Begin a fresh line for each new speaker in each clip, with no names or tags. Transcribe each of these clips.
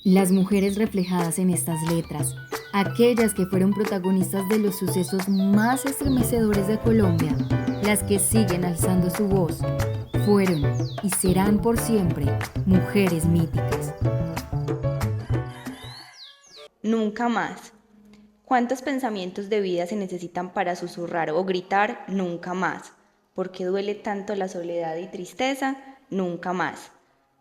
Las mujeres reflejadas en estas letras, aquellas que fueron protagonistas de los sucesos más estremecedores de Colombia, las que siguen alzando su voz, fueron y serán por siempre mujeres míticas.
Nunca más. ¿Cuántos pensamientos de vida se necesitan para susurrar o gritar nunca más? ¿Por qué duele tanto la soledad y tristeza? Nunca más.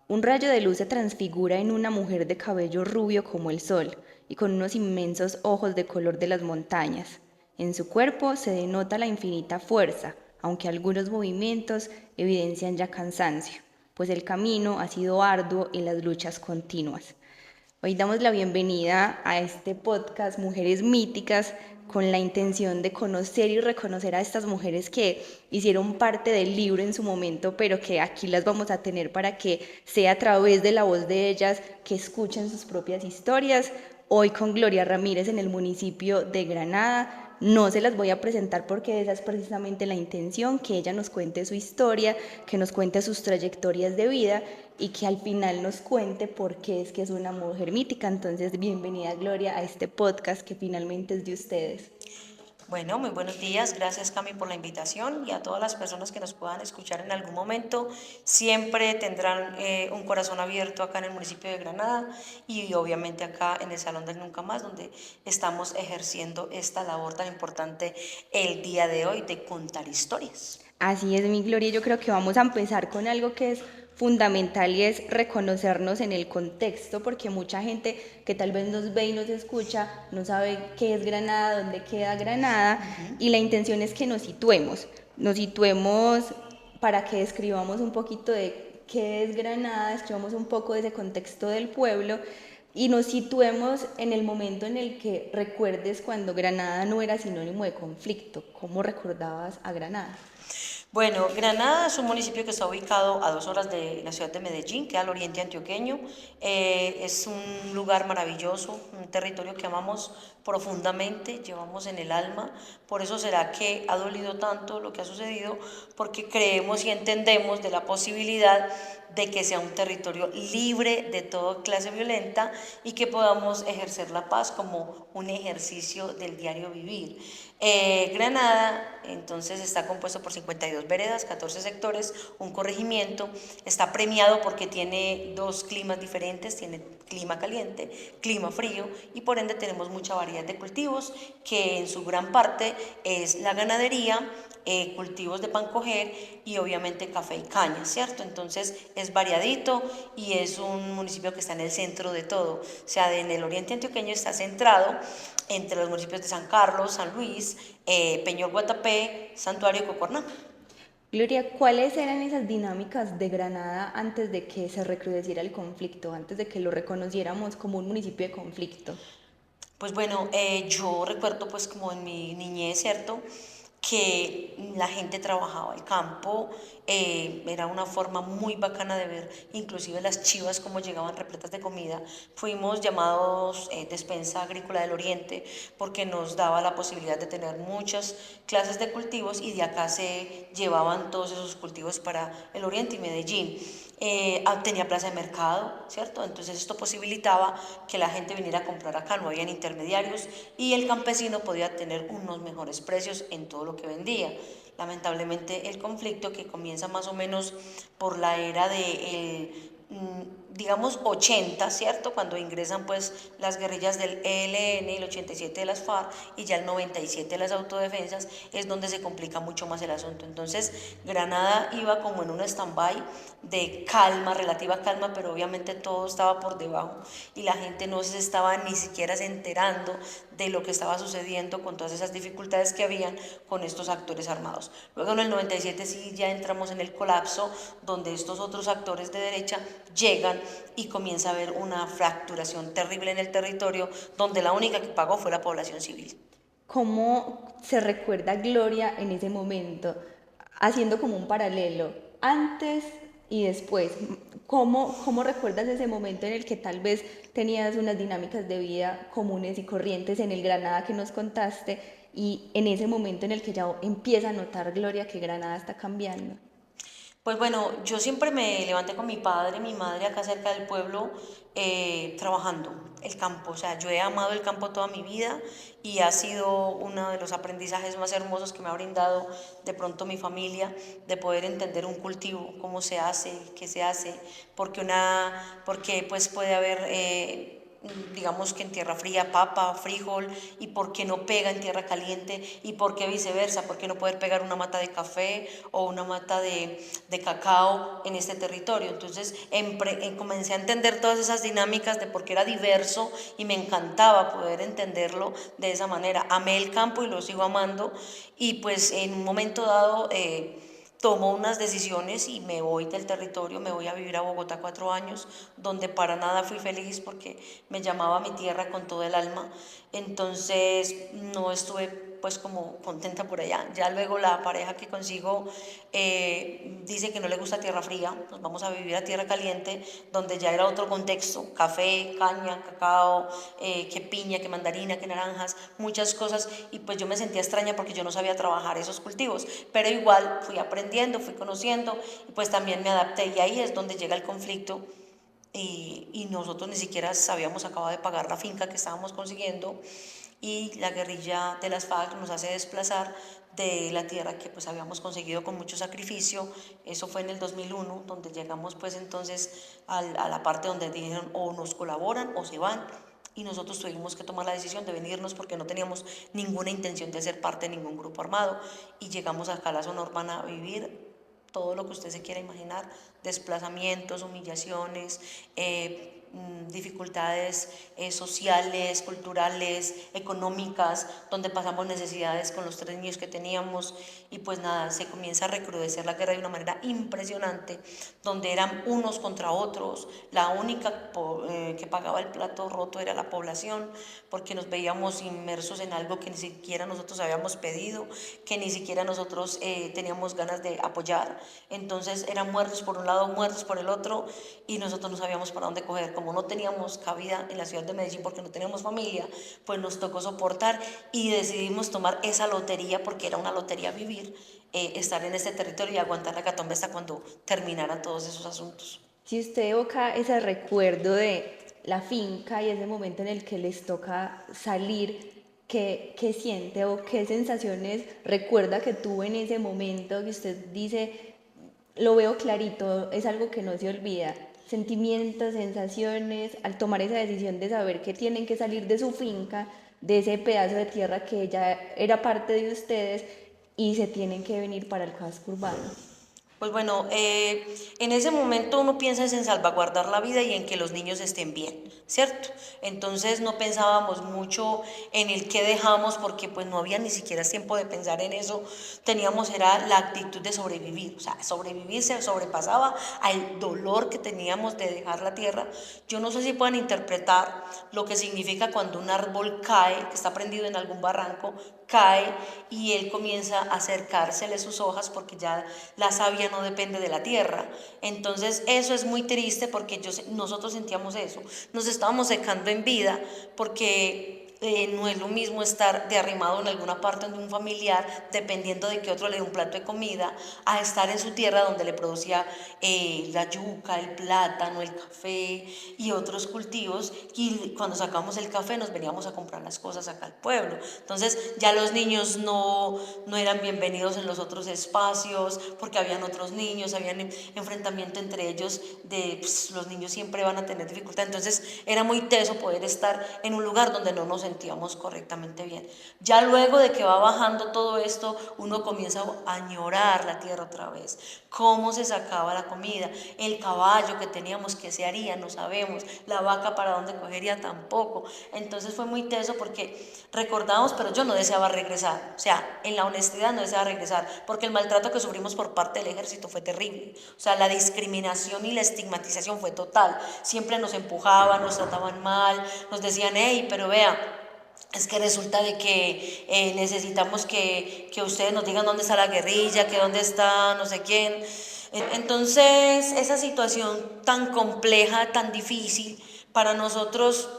Un rayo de luz se transfigura en una mujer de cabello rubio como el sol y con unos inmensos ojos de color de las montañas. En su cuerpo se denota la infinita fuerza, aunque algunos movimientos evidencian ya cansancio, pues el camino ha sido arduo y las luchas continuas. Hoy damos la bienvenida a este podcast Mujeres Míticas con la intención de conocer y reconocer a estas mujeres que hicieron parte del libro en su momento, pero que aquí las vamos a tener para que sea a través de la voz de ellas que escuchen sus propias historias. Hoy con Gloria Ramírez en el municipio de Granada. No se las voy a presentar porque esa es precisamente la intención, que ella nos cuente su historia, que nos cuente sus trayectorias de vida y que al final nos cuente por qué es que es una mujer mítica. Entonces, bienvenida Gloria a este podcast que finalmente es de ustedes.
Bueno, muy buenos días. Gracias, Cami, por la invitación y a todas las personas que nos puedan escuchar en algún momento. Siempre tendrán un corazón abierto acá en el municipio de Granada y obviamente acá en el Salón del Nunca Más, donde estamos ejerciendo esta labor tan importante el día de hoy de contar historias.
Así es, mi Gloria. Yo creo que vamos a empezar con algo que es fundamental y es reconocernos en el contexto, porque mucha gente que tal vez nos ve y nos escucha no sabe qué es Granada, dónde queda Granada, y la intención es que nos situemos para que describamos un poquito de qué es Granada, escribamos un poco de ese contexto del pueblo y nos situemos en el momento en el que recuerdes cuando Granada no era sinónimo de conflicto. ¿Cómo recordabas a Granada?
Bueno, Granada es un municipio que está ubicado a 2 horas de la ciudad de Medellín, que al oriente antioqueño. Es un lugar maravilloso, un territorio que amamos profundamente, llevamos en el alma. Por eso será que ha dolido tanto lo que ha sucedido, porque creemos y entendemos de la posibilidad de que sea un territorio libre de toda clase violenta y que podamos ejercer la paz como un ejercicio del diario vivir. Granada entonces está compuesto por 52 veredas, 14 sectores, un corregimiento, está premiado porque tiene dos climas diferentes, tiene clima caliente, clima frío y por ende tenemos mucha variedad de cultivos que en su gran parte es la ganadería, cultivos de pan coger y obviamente café y caña, ¿cierto? Entonces es variadito y es un municipio que está en el centro de todo, o sea, en el oriente antioqueño está centrado entre los municipios de San Carlos, San Luis, Peñol Guatapé, Santuario y Cocorná.
Gloria, ¿cuáles eran esas dinámicas de Granada antes de que se recrudeciera el conflicto, antes de que lo reconociéramos como un municipio de conflicto?
Pues bueno, yo recuerdo pues como en mi niñez, ¿cierto? Que la gente trabajaba el campo, era una forma muy bacana de ver, inclusive las chivas como llegaban repletas de comida. Fuimos llamados despensa agrícola del Oriente porque nos daba la posibilidad de tener muchas clases de cultivos y de acá se llevaban todos esos cultivos para el Oriente y Medellín. Tenía plaza de mercado, ¿cierto? Entonces esto posibilitaba que la gente viniera a comprar acá, no habían intermediarios y el campesino podía tener unos mejores precios en todo lo que vendía. Lamentablemente el conflicto que comienza más o menos por la era de digamos 80, ¿cierto? Cuando ingresan pues las guerrillas del ELN y el 87 de las FARC y ya el 97 de las autodefensas es donde se complica mucho más el asunto. Entonces Granada iba como en un stand-by de calma, relativa calma, pero obviamente todo estaba por debajo y la gente no se estaba ni siquiera se enterando de lo que estaba sucediendo con todas esas dificultades que habían con estos actores armados. Luego en el 97 sí ya entramos en el colapso donde estos otros actores de derecha llegan y comienza a haber una fracturación terrible en el territorio donde la única que pagó fue la población civil.
¿Cómo se recuerda Gloria en ese momento, haciendo como un paralelo, antes y después? ¿Cómo recuerdas ese momento en el que tal vez tenías unas dinámicas de vida comunes y corrientes en el Granada que nos contaste y en ese momento en el que ya empieza a notar Gloria que Granada está cambiando?
Pues bueno, yo siempre me levanté con mi padre, mi madre acá cerca del pueblo, trabajando el campo. O sea, yo he amado el campo toda mi vida y ha sido uno de los aprendizajes más hermosos que me ha brindado de pronto mi familia, de poder entender un cultivo, cómo se hace, qué se hace, porque pues puede haber digamos que en tierra fría papa, frijol, y por qué no pega en tierra caliente, y por qué viceversa, por qué no poder pegar una mata de café o una mata de cacao en este territorio. Entonces comencé a entender todas esas dinámicas de por qué era diverso y me encantaba poder entenderlo de esa manera. Amé el campo y lo sigo amando y pues en un momento dado tomo unas decisiones y me voy del territorio, me voy a vivir a Bogotá 4 años, donde para nada fui feliz porque me llamaba a mi tierra con todo el alma. Entonces no estuve pues como contenta por allá. Ya luego la pareja que consigo dice que no le gusta tierra fría, nos vamos a vivir a tierra caliente, donde ya era otro contexto, café, caña, cacao, que piña, que mandarina, que naranjas, muchas cosas, y pues yo me sentía extraña porque yo no sabía trabajar esos cultivos, pero igual fui aprendiendo, fui conociendo, y pues también me adapté, y ahí es donde llega el conflicto. Y nosotros ni siquiera sabíamos acabado de pagar la finca que estábamos consiguiendo y la guerrilla de las FARC nos hace desplazar de la tierra que pues habíamos conseguido con mucho sacrificio. Eso fue en el 2001, donde llegamos pues entonces a la parte donde dijeron o nos colaboran o se van, y nosotros tuvimos que tomar la decisión de venirnos porque no teníamos ninguna intención de ser parte de ningún grupo armado, y llegamos acá a la zona urbana a vivir todo lo que usted se quiera imaginar, desplazamientos, humillaciones, dificultades sociales, culturales, económicas, donde pasamos necesidades con los 3 niños que teníamos, y pues nada, se comienza a recrudecer la guerra de una manera impresionante, donde eran unos contra otros, la única que pagaba el plato roto era la población, porque nos veíamos inmersos en algo que ni siquiera nosotros habíamos pedido, que ni siquiera nosotros teníamos ganas de apoyar. Entonces eran muertos por un lado, muertos por el otro, y nosotros no sabíamos para dónde coger. Como no teníamos cabida en la ciudad de Medellín porque no teníamos familia, pues nos tocó soportar y decidimos tomar esa lotería, porque era una lotería vivir, estar en este territorio y aguantar la catombe hasta cuando terminaran todos esos asuntos.
Si usted evoca ese recuerdo de la finca y ese momento en el que les toca salir, ¿qué siente o qué sensaciones recuerda que tuvo en ese momento que usted dice, lo veo clarito, es algo que no se olvida? Sentimientos, sensaciones, al tomar esa decisión de saber que tienen que salir de su finca, de ese pedazo de tierra que ya era parte de ustedes y se tienen que venir para el casco urbano.
Pues bueno, en ese momento uno piensa es en salvaguardar la vida y en que los niños estén bien, ¿cierto? Entonces no pensábamos mucho en el qué dejamos, porque pues no había ni siquiera tiempo de pensar en eso. Teníamos era la actitud de sobrevivir, o sea, sobrevivir se sobrepasaba al dolor que teníamos de dejar la tierra. Yo no sé si puedan interpretar lo que significa cuando un árbol cae, que está prendido en algún barranco, cae y él comienza a acercársele sus hojas porque ya la savia no depende de la tierra. Entonces eso es muy triste porque nosotros sentíamos eso, nos estábamos secando en vida porque no es lo mismo estar de arrimado en alguna parte de un familiar dependiendo de que otro le dé un plato de comida, a estar en su tierra donde le producía la yuca, el plátano, el café y otros cultivos, y cuando sacamos el café nos veníamos a comprar las cosas acá al pueblo. Entonces ya los niños no eran bienvenidos en los otros espacios porque habían otros niños, habían enfrentamiento entre ellos de pues, los niños siempre van a tener dificultad. Entonces era muy teso poder estar en un lugar donde no nos sentíamos correctamente bien. Ya luego de que va bajando todo esto, uno comienza a añorar la tierra otra vez, cómo se sacaba la comida, el caballo que teníamos, qué se haría, no sabemos, la vaca para dónde cogería tampoco. Entonces fue muy teso porque recordamos, pero yo no deseaba regresar, o sea, en la honestidad no deseaba regresar, porque el maltrato que sufrimos por parte del ejército fue terrible, o sea, la discriminación y la estigmatización fue total, siempre nos empujaban, nos trataban mal, nos decían, hey, pero vea, es que resulta de que necesitamos que ustedes nos digan dónde está la guerrilla, que dónde está no sé quién. Entonces, esa situación tan compleja, tan difícil, para nosotros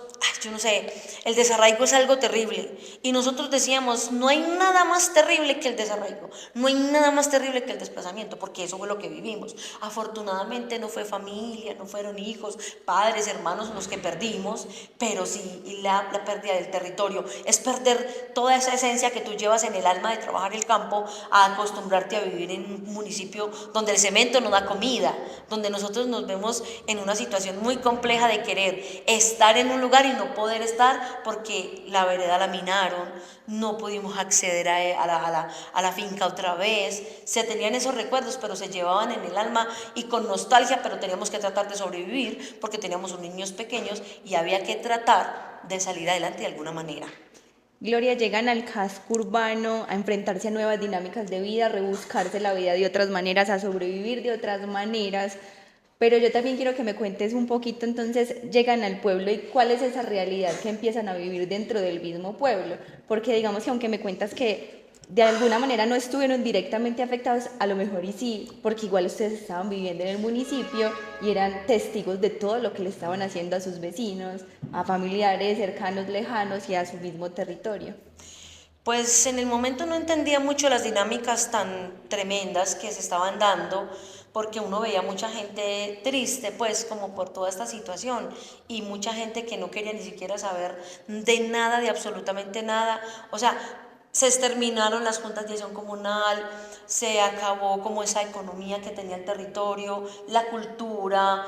yo no sé, el desarraigo es algo terrible. Y nosotros decíamos, no hay nada más terrible que el desarraigo, no hay nada más terrible que el desplazamiento, porque eso fue lo que vivimos. Afortunadamente no fue familia, no fueron hijos, padres, hermanos los que perdimos, pero sí la pérdida del territorio. Es perder toda esa esencia que tú llevas en el alma de trabajar el campo, a acostumbrarte a vivir en un municipio donde el cemento no da comida, donde nosotros nos vemos en una situación muy compleja de querer estar en un lugar y no poder estar porque la vereda la minaron, no pudimos acceder a la finca otra vez. Se tenían esos recuerdos, pero se llevaban en el alma y con nostalgia, pero teníamos que tratar de sobrevivir porque teníamos unos niños pequeños y había que tratar de salir adelante de alguna manera.
Gloria, llegan al casco urbano a enfrentarse a nuevas dinámicas de vida, a rebuscarse la vida de otras maneras, a sobrevivir de otras maneras. Pero yo también quiero que me cuentes un poquito, entonces, llegan al pueblo y cuál es esa realidad que empiezan a vivir dentro del mismo pueblo. Porque digamos que aunque me cuentas que de alguna manera no estuvieron directamente afectados, a lo mejor y sí, porque igual ustedes estaban viviendo en el municipio y eran testigos de todo lo que le estaban haciendo a sus vecinos, a familiares cercanos, lejanos y a su mismo territorio.
Pues en el momento no entendía mucho las dinámicas tan tremendas que se estaban dando, porque uno veía mucha gente triste, pues como por toda esta situación, y mucha gente que no quería ni siquiera saber de nada, de absolutamente nada. O sea, se exterminaron las juntas de acción comunal, se acabó como esa economía que tenía el territorio, la cultura,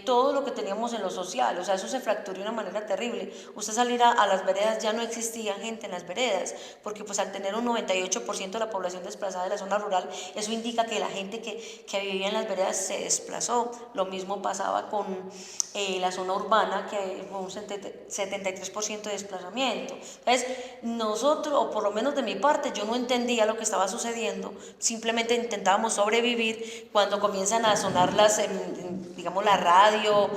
todo lo que teníamos en lo social. O sea, eso se fracturó de una manera terrible. Usted salir a las veredas, ya no existía gente en las veredas, porque pues al tener un 98% de la población desplazada de la zona rural, eso indica que la gente que vivía en las veredas se desplazó. Lo mismo pasaba con la zona urbana, que fue un 73% de desplazamiento. Entonces, nosotros, o por lo menos de mi parte, yo no entendía lo que estaba sucediendo, simplemente intentábamos sobrevivir. Cuando comienzan a sonar digamos, la radio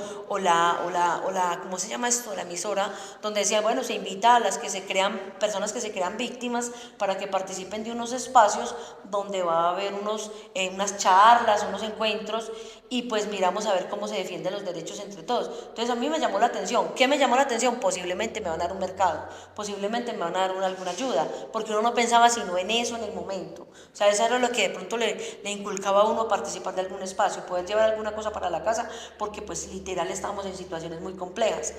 ¿cómo se llama esto? La emisora, donde decía, bueno, se invita a las que se crean, personas que se crean víctimas para que participen de unos espacios donde va a haber unas charlas, unos encuentros, y pues miramos a ver cómo se defienden los derechos entre todos. Entonces a mí me llamó la atención. ¿Qué me llamó la atención? Posiblemente me van a dar un mercado, posiblemente me van a dar alguna ayuda, porque uno no pensaba sino en eso en el momento. O sea, eso era lo que de pronto le inculcaba a uno a participar de algún espacio, poder llevar alguna cosa para la casa, porque pues literal estábamos en situaciones muy complejas.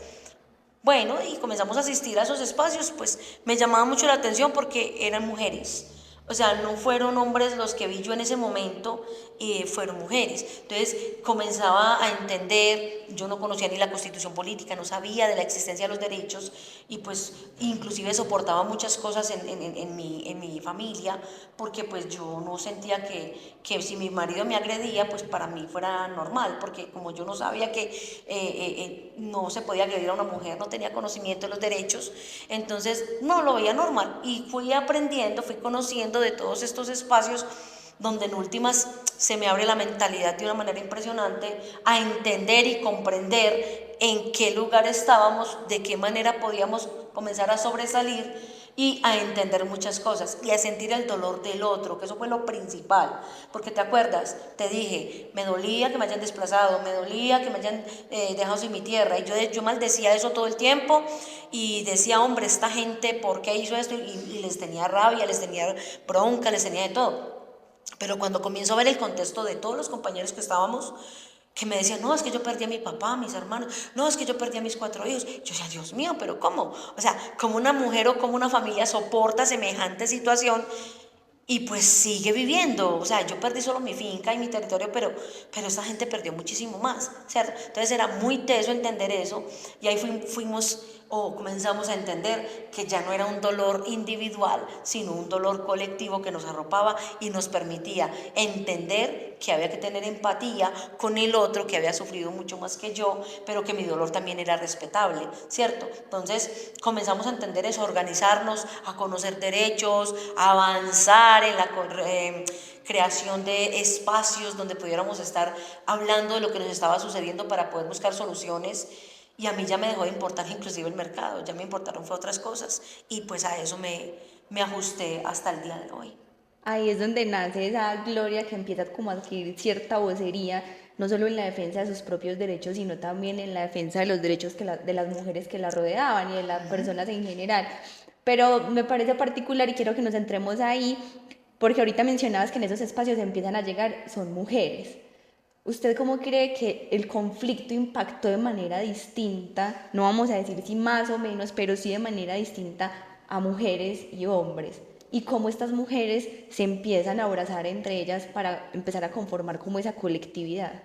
Bueno, y comenzamos a asistir a esos espacios, pues me llamaba mucho la atención porque eran mujeres. O sea, no fueron hombres los que vi yo en ese momento, fueron mujeres. Entonces comenzaba a entender, yo no conocía ni la constitución política, no sabía de la existencia de los derechos, y pues inclusive soportaba muchas cosas en mi familia, porque pues yo no sentía que si mi marido me agredía, pues para mí fuera normal, porque como yo no sabía que no se podía agredir a una mujer, no tenía conocimiento de los derechos, entonces no lo veía normal, y fui aprendiendo, fui conociendo de todos estos espacios donde en últimas se me abre la mentalidad de una manera impresionante a entender y comprender en qué lugar estábamos, de qué manera podíamos comenzar a sobresalir y a entender muchas cosas y a sentir el dolor del otro, que eso fue lo principal, porque te acuerdas, te dije, me dolía que me hayan desplazado, me dolía que me hayan dejado sin mi tierra, y yo maldecía eso todo el tiempo y decía, hombre, esta gente, ¿por qué hizo esto? Y les tenía rabia, les tenía bronca, les tenía de todo. Pero cuando comienzo a ver el contexto de todos los compañeros que estábamos, que me decían, no, es que yo perdí a mi papá, a mis hermanos, no, es que yo perdí a mis 4 hijos. Yo decía, Dios mío, pero ¿cómo? O sea, ¿cómo una mujer o cómo una familia soporta semejante situación y pues sigue viviendo? O sea, yo perdí solo mi finca y mi territorio, pero esta gente perdió muchísimo más, ¿cierto? Entonces era muy teso entender eso, y ahí fuimos o comenzamos a entender que ya no era un dolor individual, sino un dolor colectivo que nos arropaba y nos permitía entender que había que tener empatía con el otro, que había sufrido mucho más que yo, pero que mi dolor también era respetable, ¿cierto? Entonces comenzamos a entender eso, a organizarnos, a conocer derechos, a avanzar en la creación de espacios donde pudiéramos estar hablando de lo que nos estaba sucediendo para poder buscar soluciones. Y a mí ya me dejó de importar inclusive el mercado, ya me importaron fue otras cosas, y pues a eso me ajusté hasta el día de hoy.
Ahí es donde nace esa Gloria que empieza como a adquirir cierta vocería, no solo en la defensa de sus propios derechos, sino también en la defensa de los derechos de las mujeres que la rodeaban y de las personas en general. Pero me parece particular y quiero que nos centremos ahí, porque ahorita mencionabas que en esos espacios empiezan a llegar, son mujeres. ¿Usted cómo cree que el conflicto impactó de manera distinta, no vamos a decir si más o menos, pero sí de manera distinta a mujeres y hombres? Y cómo estas mujeres se empiezan a abrazar entre ellas para empezar a conformar como esa colectividad.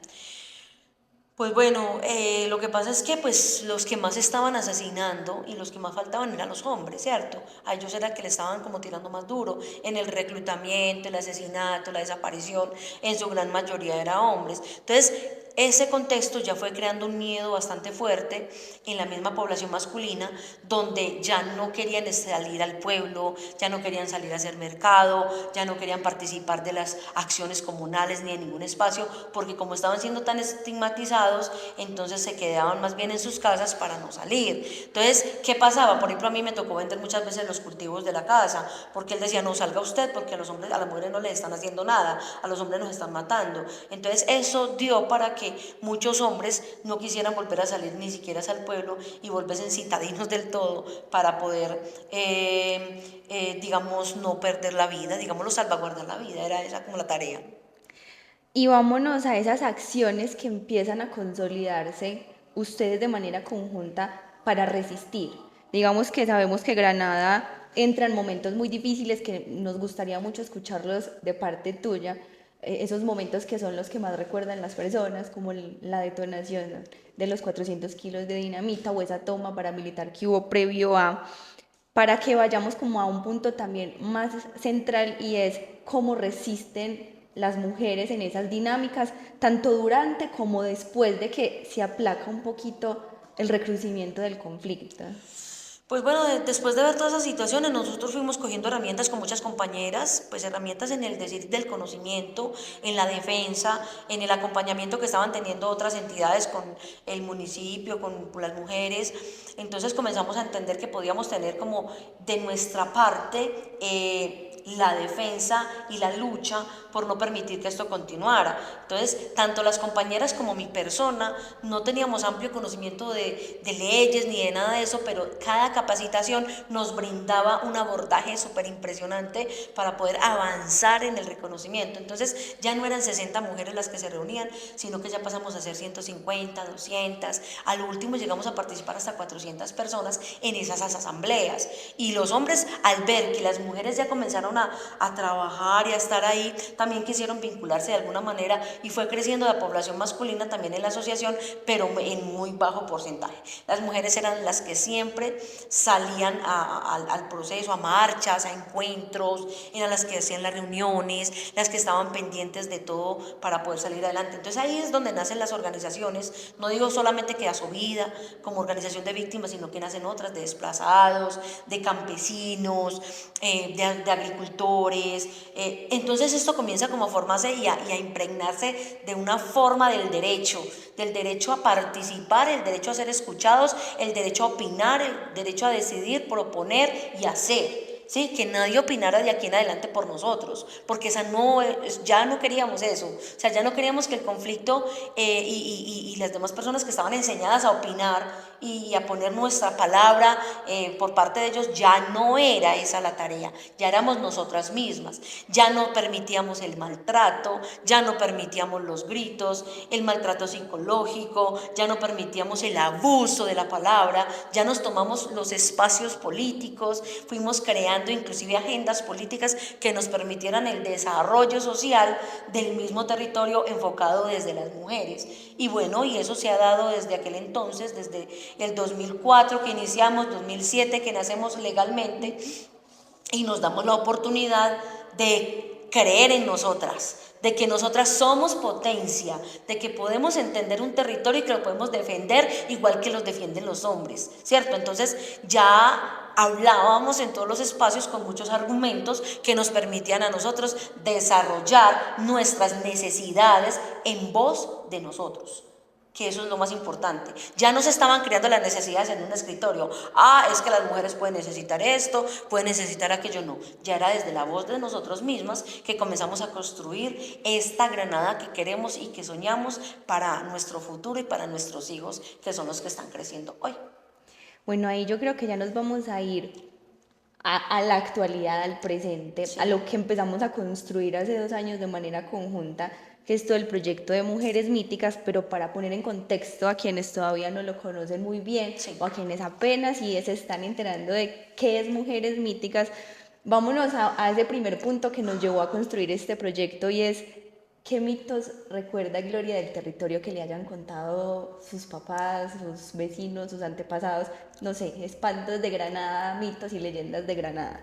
Pues bueno, lo que pasa es que pues los que más estaban asesinando y los que más faltaban eran los hombres, ¿cierto? A ellos era que le estaban como tirando más duro en el reclutamiento, el asesinato, la desaparición, en su gran mayoría eran hombres. Entonces, ese contexto ya fue creando un miedo bastante fuerte en la misma población masculina, donde ya no querían salir al pueblo, ya no querían salir a hacer mercado, ya no querían participar de las acciones comunales ni en ningún espacio, porque como estaban siendo tan estigmatizados, entonces se quedaban más bien en sus casas para no salir. Entonces, ¿qué pasaba? Por ejemplo, a mí me tocó vender muchas veces los cultivos de la casa, porque él decía, no salga usted, porque a los hombres, a las mujeres no les están haciendo nada, a los hombres nos están matando. Entonces, eso dio para que muchos hombres no quisieran volver a salir ni siquiera al pueblo y volverse citadinos del todo para poder, digamos, no perder la vida, digámoslo, salvaguardar la vida, era esa como la tarea.
Y vámonos a esas acciones que empiezan a consolidarse ustedes de manera conjunta para resistir. Digamos que sabemos que Granada entra en momentos muy difíciles que nos gustaría mucho escucharlos de parte tuya, esos momentos que son los que más recuerdan las personas, como la detonación de los 400 kilos de dinamita o esa toma paramilitar que hubo previo a, para que vayamos como a un punto también más central y es cómo resisten las mujeres en esas dinámicas, tanto durante como después de que se aplaca un poquito el recrudecimiento del conflicto.
Pues bueno, después de ver todas esas situaciones, nosotros fuimos cogiendo herramientas con muchas compañeras, pues herramientas en el decir del conocimiento, en la defensa, en el acompañamiento que estaban teniendo otras entidades con el municipio, con las mujeres. Entonces comenzamos a entender que podíamos tener como de nuestra parte la defensa y la lucha por no permitir que esto continuara. Entonces, tanto las compañeras como mi persona no teníamos amplio conocimiento de leyes ni de nada de eso, pero cada capacitación nos brindaba un abordaje súper impresionante para poder avanzar en el reconocimiento. Entonces, ya no eran 60 mujeres las que se reunían, sino que ya pasamos a ser 150, 200, al último llegamos a participar hasta 400 personas en esas asambleas. Y los hombres, al ver que las mujeres ya comenzaron a trabajar y a estar ahí, también quisieron vincularse de alguna manera y fue creciendo la población masculina también en la asociación, pero en muy bajo porcentaje. Las mujeres eran las que siempre salían al proceso, a marchas, a encuentros, eran las que hacían las reuniones, las que estaban pendientes de todo para poder salir adelante. Entonces ahí es donde nacen las organizaciones, no digo solamente que Asovida como organización de víctimas, sino que nacen otras de desplazados, de campesinos, de agricultores. Entonces esto comienza como a formarse y a impregnarse de una forma del derecho a participar, el derecho a ser escuchados, el derecho a opinar, el derecho a decidir, proponer y hacer. ¿Sí? Que nadie opinara de aquí en adelante por nosotros, porque ya no queríamos eso, o sea, ya no queríamos que el conflicto y las demás personas que estaban enseñadas a opinar y a poner nuestra palabra por parte de ellos, ya no era esa la tarea, ya éramos nosotras mismas, ya no permitíamos el maltrato, ya no permitíamos los gritos, el maltrato psicológico, ya no permitíamos el abuso de la palabra, ya nos tomamos los espacios políticos, fuimos creando inclusive agendas políticas que nos permitieran el desarrollo social del mismo territorio enfocado desde las mujeres. Y bueno, y eso se ha dado desde aquel entonces, desde el 2004 que iniciamos, 2007 que nacemos legalmente y nos damos la oportunidad de creer en nosotras, de que nosotras somos potencia, de que podemos entender un territorio y que lo podemos defender igual que los defienden los hombres, ¿cierto? Entonces ya hablábamos en todos los espacios con muchos argumentos que nos permitían a nosotros desarrollar nuestras necesidades en voz de nosotros. que eso es lo más importante. Ya no se estaban creando las necesidades en un escritorio. Es que las mujeres pueden necesitar esto, pueden necesitar aquello. No, ya era desde la voz de nosotros mismas que comenzamos a construir esta Granada que queremos y que soñamos para nuestro futuro y para nuestros hijos, que son los que están creciendo hoy.
Bueno, ahí yo creo que ya nos vamos a ir a la actualidad, al presente,
Sí.
a lo que empezamos a construir hace 2 años de manera conjunta, que es todo el proyecto de Mujeres Míticas, pero para poner en contexto a quienes todavía no lo conocen muy bien,
Sí.
o a quienes apenas se están enterando de qué es Mujeres Míticas, vámonos a ese primer punto que nos llevó a construir este proyecto, y es: ¿qué mitos recuerda Gloria del territorio que le hayan contado sus papás, sus vecinos, sus antepasados? No sé, espantos de Granada, mitos y leyendas de Granada.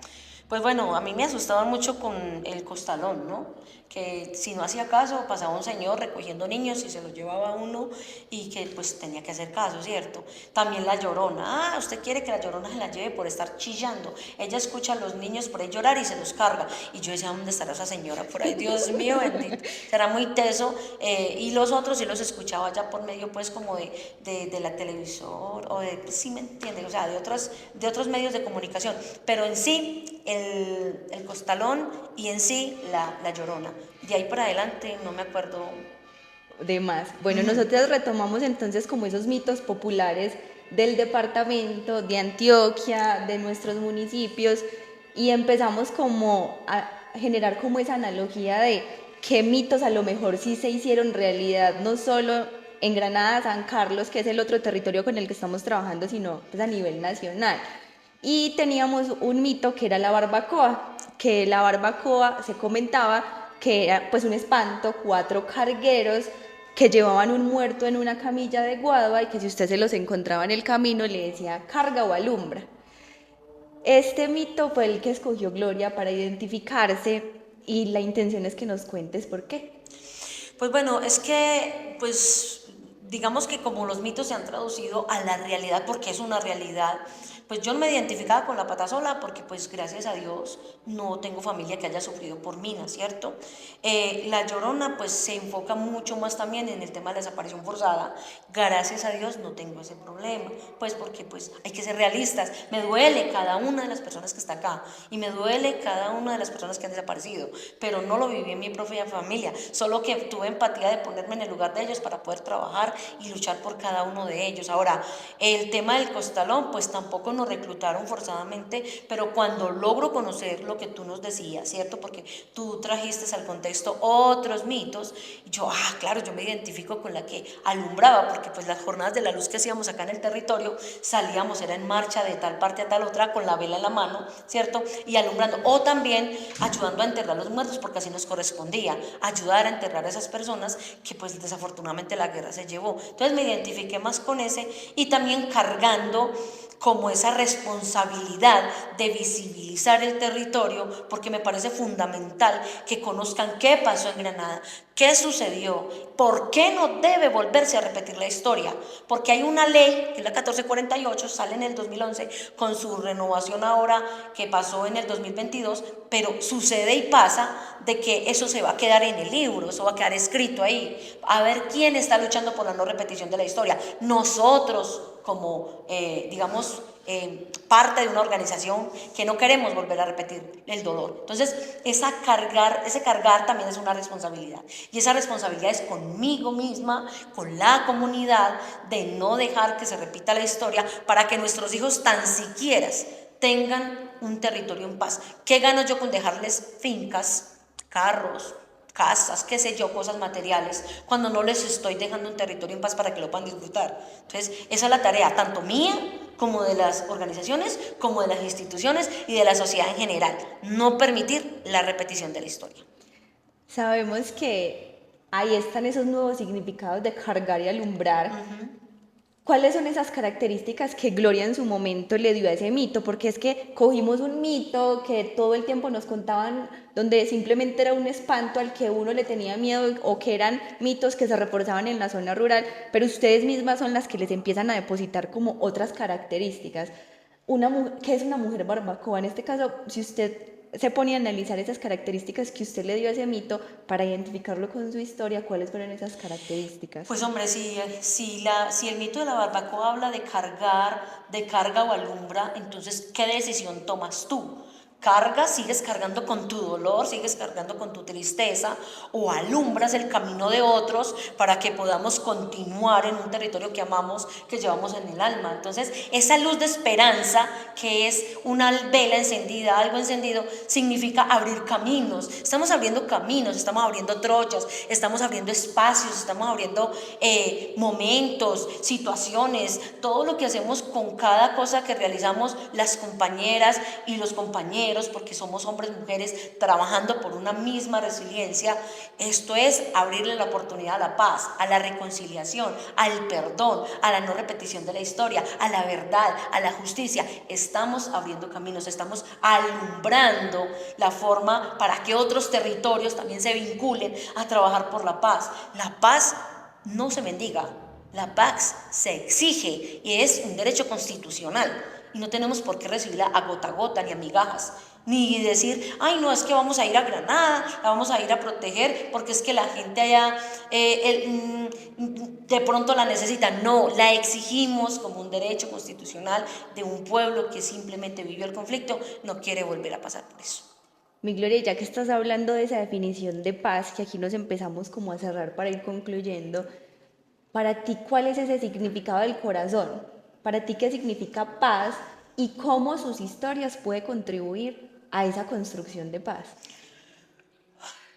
Pues bueno, a mí me asustaban mucho con el costalón, ¿no? Que si no hacía caso, pasaba un señor recogiendo niños y se los llevaba a uno y que pues tenía que hacer caso, ¿cierto? También la Llorona. Usted quiere que la Llorona se la lleve por estar chillando. Ella escucha a los niños por ahí llorar y se los carga. Y yo decía, ¿dónde estará esa señora por ahí? Dios mío, bendito. Será muy teso. Y los otros sí los escuchaba ya por medio pues como de la televisor o de, pues, sí me entienden, o sea, de otros medios de comunicación. Pero en sí, el costalón y en sí la Llorona. De ahí para adelante no me acuerdo.
De más. Bueno, nosotros retomamos entonces como esos mitos populares del departamento, de Antioquia, de nuestros municipios, y empezamos como a generar como esa analogía de qué mitos a lo mejor sí se hicieron realidad, no solo en Granada, San Carlos, que es el otro territorio con el que estamos trabajando, sino pues a nivel nacional. Y teníamos un mito que era la barbacoa, que la barbacoa se comentaba que era pues un espanto, 4 cargueros que llevaban un muerto en una camilla de guadua, y que si usted se los encontraba en el camino le decía: carga o alumbra. Este mito fue el que escogió Gloria para identificarse, y la intención es que nos cuentes por qué.
Pues bueno, es que, pues, digamos que como los mitos se han traducido a la realidad, porque es una realidad, pues yo no me identificaba con la pata sola, porque pues gracias a Dios no tengo familia que haya sufrido por minas, ¿cierto? La Llorona pues se enfoca mucho más también en el tema de la desaparición forzada. Gracias a Dios no tengo ese problema, pues porque pues hay que ser realistas. Me duele cada una de las personas que está acá y me duele cada una de las personas que han desaparecido, pero no lo viví en mi propia familia, solo que tuve empatía de ponerme en el lugar de ellos para poder trabajar y luchar por cada uno de ellos. Ahora, el tema del costalón, pues tampoco nos reclutaron forzadamente, pero cuando logro conocer lo que tú nos decías, ¿cierto? Porque tú trajiste al contexto otros mitos, y yo, claro, yo me identifico con la que alumbraba, porque pues las jornadas de la luz que hacíamos acá en el territorio, salíamos, era en marcha de tal parte a tal otra, con la vela en la mano, ¿cierto? Y alumbrando, o también ayudando a enterrar a los muertos, porque así nos correspondía, ayudar a enterrar a esas personas que pues desafortunadamente la guerra se llevó. Entonces me identifiqué más con ese, y también cargando como esa responsabilidad de visibilizar el territorio, porque me parece fundamental que conozcan qué pasó en Granada, qué sucedió, por qué no debe volverse a repetir la historia, porque hay una ley, que es la 1448, sale en el 2011, con su renovación ahora que pasó en el 2022, pero sucede y pasa de que eso se va a quedar en el libro, eso va a quedar escrito ahí, a ver quién está luchando por la no repetición de la historia. Nosotros como, digamos, parte de una organización que no queremos volver a repetir el dolor. Entonces, ese cargar también es una responsabilidad. Y esa responsabilidad es conmigo misma, con la comunidad, de no dejar que se repita la historia para que nuestros hijos tan siquiera tengan un territorio en paz. ¿Qué gano yo con dejarles fincas, carros, casas, qué sé yo, cosas materiales, cuando no les estoy dejando un territorio en paz para que lo puedan disfrutar? Entonces, esa es la tarea, tanto mía como de las organizaciones, como de las instituciones y de la sociedad en general, no permitir la repetición de la historia.
Sabemos que ahí están esos nuevos significados de cargar y alumbrar. ¿Cuáles son esas características que Gloria en su momento le dio a ese mito? Porque es que cogimos un mito que todo el tiempo nos contaban, donde simplemente era un espanto al que uno le tenía miedo, o que eran mitos que se reforzaban en la zona rural, pero ustedes mismas son las que les empiezan a depositar como otras características. ¿Qué es una mujer barbacoa? En este caso, si usted se pone a analizar esas características que usted le dio a ese mito para identificarlo con su historia, ¿cuáles fueron esas características?
Pues hombre, si el mito de la barbacoa habla de carga o alumbra, entonces, ¿qué decisión tomas tú? ¿Cargas, sigues cargando con tu dolor, sigues cargando con tu tristeza, o alumbras el camino de otros para que podamos continuar en un territorio que amamos, que llevamos en el alma? Entonces, esa luz de esperanza, que es una vela encendida, algo encendido, significa abrir caminos. Estamos abriendo caminos, estamos abriendo trochas, estamos abriendo espacios, estamos abriendo momentos, situaciones, todo lo que hacemos con cada cosa que realizamos las compañeras y los compañeros, porque somos hombres y mujeres trabajando por una misma resiliencia. Esto es abrirle la oportunidad a la paz, a la reconciliación, al perdón, a la no repetición de la historia, a la verdad, a la justicia. Estamos abriendo caminos, estamos alumbrando la forma para que otros territorios también se vinculen a trabajar por la paz. La paz no se mendiga, la paz se exige y es un derecho constitucional. Y no tenemos por qué recibirla a gota, ni a migajas, ni decir, ay no, es que vamos a ir a Granada, la vamos a ir a proteger porque es que la gente allá de pronto la necesita. No, la exigimos como un derecho constitucional de un pueblo que simplemente vivió el conflicto, no quiere volver a pasar por eso.
Mi Gloria, ya que estás hablando de esa definición de paz, que aquí nos empezamos como a cerrar para ir concluyendo, para ti, ¿cuál es ese significado del corazón? Para ti, ¿qué significa paz y cómo sus historias pueden contribuir a esa construcción de paz?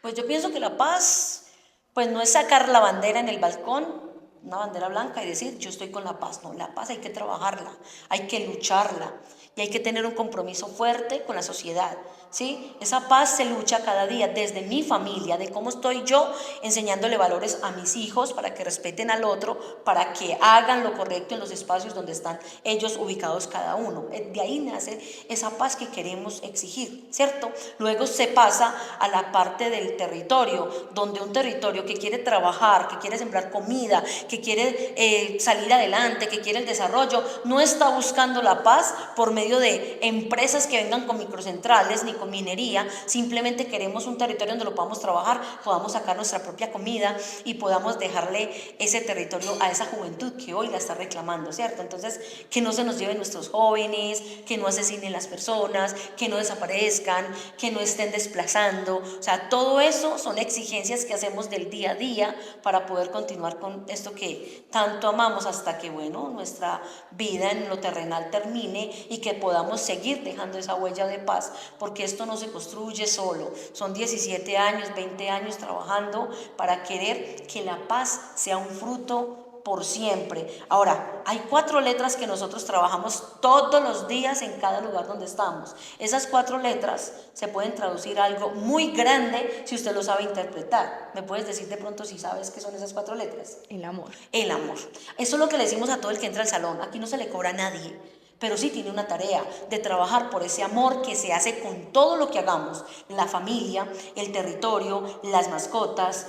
Pues yo pienso que la paz, pues no es sacar la bandera en el balcón, una bandera blanca, y decir yo estoy con la paz. No, la paz hay que trabajarla, hay que lucharla y hay que tener un compromiso fuerte con la sociedad, ¿sí? Esa paz se lucha cada día desde mi familia, de cómo estoy yo enseñándole valores a mis hijos para que respeten al otro, para que hagan lo correcto en los espacios donde están ellos ubicados cada uno. De ahí nace esa paz que queremos exigir, ¿cierto? Luego se pasa a la parte del territorio, donde un territorio que quiere trabajar, que quiere sembrar comida, que quiere salir adelante, que quiere el desarrollo, no está buscando la paz por medio de empresas que vengan con microcentrales ni con minería. Simplemente queremos un territorio donde lo podamos trabajar, podamos sacar nuestra propia comida y podamos dejarle ese territorio a esa juventud que hoy la está reclamando, ¿cierto? Entonces, que no se nos lleven nuestros jóvenes, que no asesinen las personas, que no desaparezcan, que no estén desplazando. O sea, todo eso son exigencias que hacemos del día a día para poder continuar con esto que tanto amamos hasta que, bueno, nuestra vida en lo terrenal termine y que podamos seguir dejando esa huella de paz, porque esto no se construye solo. Son 17 años, 20 años trabajando para querer que la paz sea un fruto por siempre. Ahora, hay 4 letras que nosotros trabajamos todos los días en cada lugar donde estamos. Esas 4 letras se pueden traducir a algo muy grande si usted lo sabe interpretar. ¿Me puedes decir de pronto si sabes qué son esas 4 letras?
El amor.
El amor. Eso es lo que le decimos a todo el que entra al salón. Aquí no se le cobra a nadie, pero sí tiene una tarea de trabajar por ese amor que se hace con todo lo que hagamos: la familia, el territorio, las mascotas,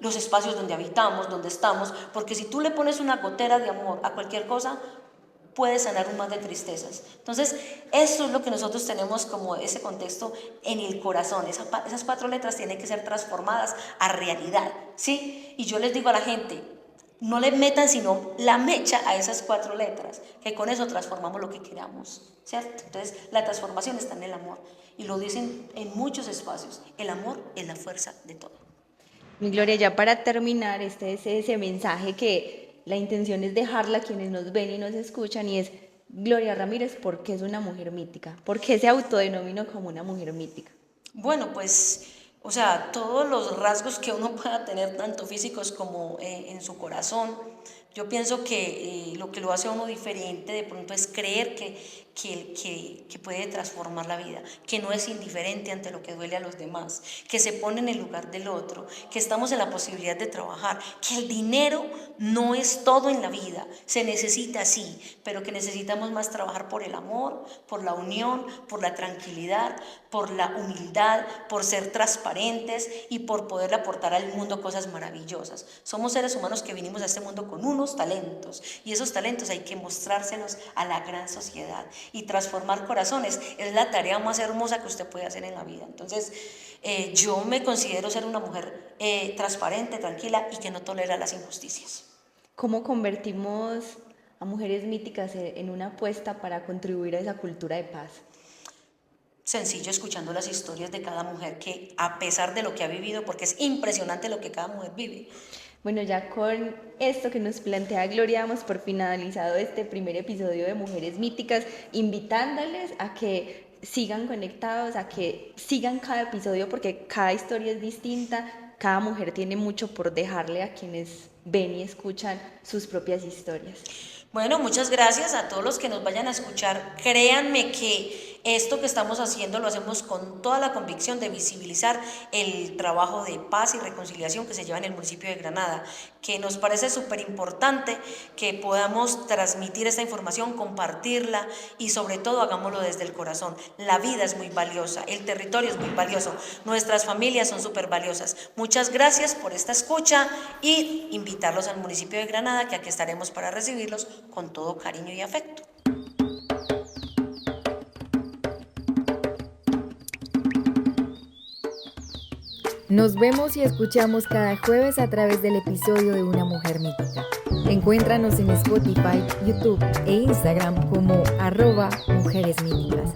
los espacios donde habitamos, donde estamos, porque si tú le pones una gotera de amor a cualquier cosa, puede sanar un mar de tristezas. Entonces, eso es lo que nosotros tenemos como ese contexto en el corazón. Esas 4 letras tienen que ser transformadas a realidad, ¿sí? Y yo les digo a la gente, no le metan sino la mecha a esas 4 letras, que con eso transformamos lo que queramos, ¿cierto? Entonces, la transformación está en el amor, y lo dicen en muchos espacios: el amor es la fuerza de todo.
Mi Gloria, ya para terminar, este es ese mensaje que la intención es dejarla a quienes nos ven y nos escuchan, y es: Gloria Ramírez, ¿por qué es una mujer mítica? ¿Por qué se autodenominó como una mujer mítica?
Bueno, pues, o sea, todos los rasgos que uno pueda tener, tanto físicos como en su corazón, yo pienso que lo que lo hace a uno diferente de pronto es creer que puede transformar la vida, que no es indiferente ante lo que duele a los demás, que se pone en el lugar del otro, que estamos en la posibilidad de trabajar, que el dinero no es todo en la vida, se necesita sí, pero que necesitamos más trabajar por el amor, por la unión, por la tranquilidad, por la humildad, por ser transparentes y por poder aportar al mundo cosas maravillosas. Somos seres humanos que vinimos a este mundo con unos talentos, y esos talentos hay que mostrárselos a la gran sociedad. y transformar corazones es la tarea más hermosa que usted puede hacer en la vida. Entonces, yo me considero ser una mujer transparente, tranquila y que no tolera las injusticias.
¿Cómo convertimos a Mujeres Míticas en una apuesta para contribuir a esa cultura de paz?
Sencillo, escuchando las historias de cada mujer que, a pesar de lo que ha vivido, porque es impresionante lo que cada mujer vive.
Bueno, ya con esto que nos plantea Gloria, damos por finalizado este primer episodio de Mujeres Míticas, invitándoles a que sigan conectados, a que sigan cada episodio, porque cada historia es distinta, cada mujer tiene mucho por dejarle a quienes ven y escuchan sus propias historias.
Bueno, muchas gracias a todos los que nos vayan a escuchar. Créanme que esto que estamos haciendo lo hacemos con toda la convicción de visibilizar el trabajo de paz y reconciliación que se lleva en el municipio de Granada, que nos parece súper importante que podamos transmitir esta información, compartirla y sobre todo hagámoslo desde el corazón. La vida es muy valiosa, el territorio es muy valioso, nuestras familias son súper valiosas. Muchas gracias por esta escucha y invitarlos al municipio de Granada, que aquí estaremos para recibirlos con todo cariño y afecto.
Nos vemos y escuchamos cada jueves a través del episodio de Una Mujer Mítica. Encuéntranos en Spotify, YouTube e Instagram como @mujeresmíticas.